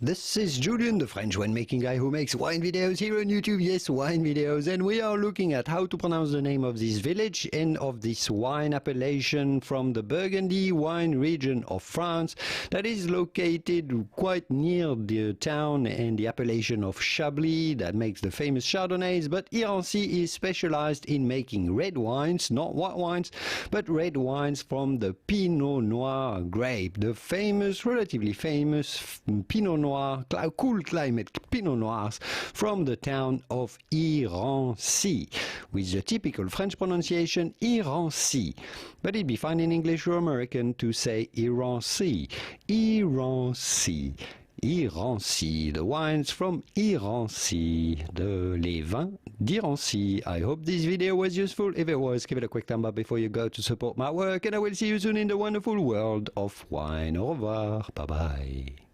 This is Julien, the French winemaking guy who makes wine videos here on YouTube. Yes, wine videos. And we are looking at how to pronounce the name of this village and of this wine appellation from the Burgundy wine region of France that is located quite near the town and the appellation of Chablis that makes the famous Chardonnays. But Irancy is specialized in making red wines, not white wines, but red wines from the Pinot Noir grape, the famous, relatively famous Pinot Noir, cool climate Pinot Noirs from the town of Irancy, with the typical French pronunciation Irancy. But it'd be fine in English or American to say Irancy. Irancy. Irancy, the wines from Irancy, les vins d'Irancy. I hope this video was useful. If it was, give it a quick thumb up before you go to support my work, and I will see you soon in the wonderful world of wine. Au revoir. Bye bye.